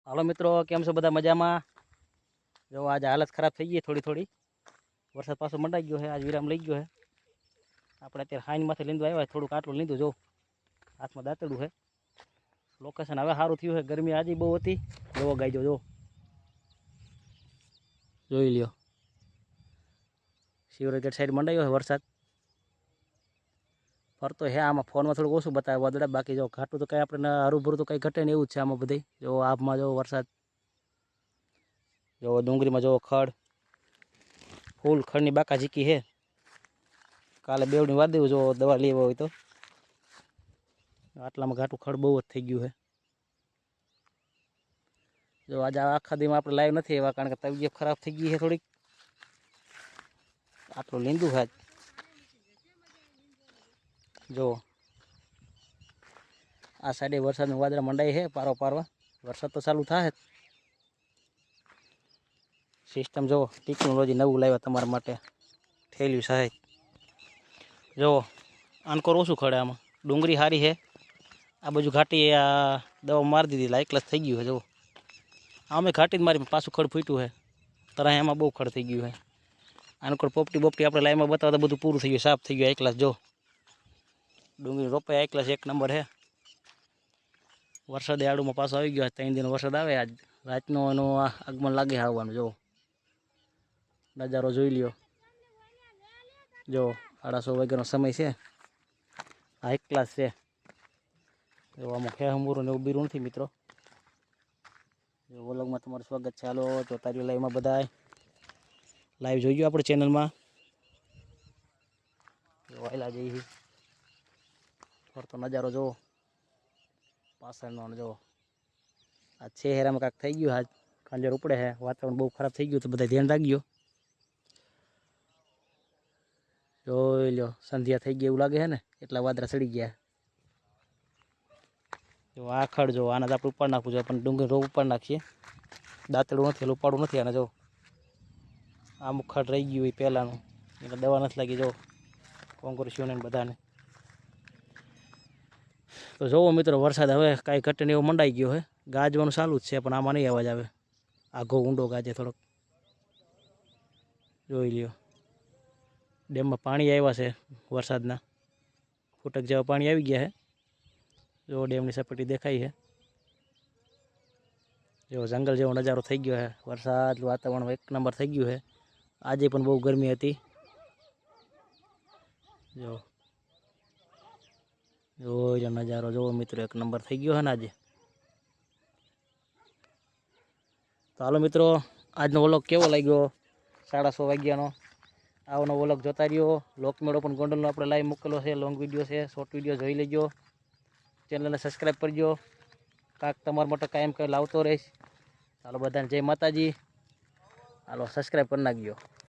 હાલો મિત્રો, કેમ છો બધા? મજામાં? જો આજે હાલત ખરાબ થઈ ગઈ થોડી વરસાદ પાછો મંડાઈ ગયો છે, આજ વિરામ લઈ ગયો છે. આપણે અત્યારે હાઈનમાંથી લીંદું આવ્યા, થોડુંક આટલું લીંદું જો હાથમાં દાંતડું છે. લોકેશન હવે સારું થયું છે, ગરમી આજે બહુ હતી. જોવો ગાઈજો, જો જોઈ લ્યો, શિવરાજગઢ સાઈડ મંડાયો છે વરસાદ. ફરતો હે આમાં ફોનમાં થોડુંક ઓછું બતાવે વાદળા, બાકી જો ઘાટું તો કંઈ આપણે હરુભરું તો કંઈ ઘટે ને એવું જ છે આમાં બધી. જો આભમાં જો વરસાદ, જો ડુંગળીમાં જો ખડ, ફૂલ ખડની બાકા ઝીકી છે. કાલે બેવડી વાર દેવું જો દવા લેવા હોય તો. આટલામાં ઘાટું ખડ બહુ જ થઈ ગયું છે. જો આજે આખા દીમાં આપણે લાઈવ નથી એવા, કારણ કે તબિયત ખરાબ થઈ ગઈ છે થોડીક. આટલું લીંદું છે જો આ સાઈડે વરસાદનું વાદળા મંડાઈ છે પારવા. વરસાદ તો ચાલુ થાય. સિસ્ટમ જો ટેકનોલોજી નવું લાવ્યા તમારા માટે, ઠેલ્યું સાહેબ. જો આનકોર ઓછું ખડે, આમાં ડુંગળી સારી છે. આ બાજુ ઘાટી આ દવા મારી દીધી, લાઈકલસ થઈ ગયું છે. જો અમે ઘાટી જ મારી, પાછું ખડ ફૂટ્યું છે. તરાય એમાં બહુ ખડ થઈ ગયું છે. આનકોર પોપટી બોપટી આપણે લાઈનમાં બતાવતા બધું પૂરું થઈ ગયું, સાફ થઈ ગયું. એકલાસ જો ડુંગળી રોપાય, એકલાસ એક નંબર છે. વરસાદ આડુમાં પાછો આવી ગયો. 3 દિન વરસાદ આવે, આજ રાતનો એનું આગમન લાગે આવવાનું. જો નજારો જોઈ લ્યો, જો 8:30 વાગ્યાનો સમય છે. હાઈ ક્લાસ છે. જો આમાં ખેહમુરું ને એવું બીરું નથી મિત્રો. જો વ્લોગમાં તમારું સ્વાગત છે. હાલો જોતા રહ્યો લાઈવમાં બધાય. લાઈવ જોઈ ગયો આપણે ચેનલમાં. જો આયલા જઈ ફરતો નજારો જો પાછળનો. જો આ શહેરામાં કાંક થઈ ગયું, આજ ખાંજર ઉપડે છે. વાતાવરણ બહુ ખરાબ થઈ ગયું, તો બધા ધ્યાન રાખજો. જોઈ લો, સંધ્યા થઈ ગઈ એવું લાગે છે ને, એટલા વાદળા ચડી ગયા. જો આ ખડ જો આને આપણે ઉપાડ નાખવું જોઈએ, પણ ડુંગળી રોગ ઉપાડ નાખીએ. દાંતડું નથી, ઉપાડવું નથી આને. જો અમુક ખડ રહી ગયું હોય પહેલાંનું, એટલે દવા નથી લાગી. જો કોંગ્રેસીઓને બધાને તો જોવો મિત્રો, વરસાદ હવે કાંઈ ઘટે ને એવો મંડાઈ ગયો છે. ગાજવાનું ચાલુ જ છે, પણ આમાં નહીં અવાજ આવે. આઘો ઊંડો ગાજે થોડોક. જોઈ લ્યો, ડેમમાં પાણી આવ્યા છે વરસાદના, ફૂટક જેવા પાણી આવી ગયા છે. જો ડેમની સપાટી દેખાય છે. જો જંગલ જેવો નજારો થઈ ગયો છે. વરસાદ વાતાવરણ એક નંબર થઈ ગયું છે. આજે પણ બહુ ગરમી હતી. જો જો નજારો જોવો મિત્રો, એક નંબર થઈ ગયો છે ને આજે. તો હાલો મિત્રો, આજનો વ્લોગ કેવો લાગ્યો? 6:30 વાગ્યાનો આવનો વ્લોગ જોતા રહ્યો. લોકમેળો પણ ગોંડલનો આપણે લાઈવ મૂકેલો છે, લોંગ વિડીયો છે, શોર્ટ વિડીયો જોઈ લેજો. ચેનલને સબસ્ક્રાઈબ કરજો. કાંક તમારા માટે કાયમ કંઈ લાવતો રહીશ. ચાલો બધાને જય માતાજી. હાલો સબસ્ક્રાઈબ કરી નાખજો.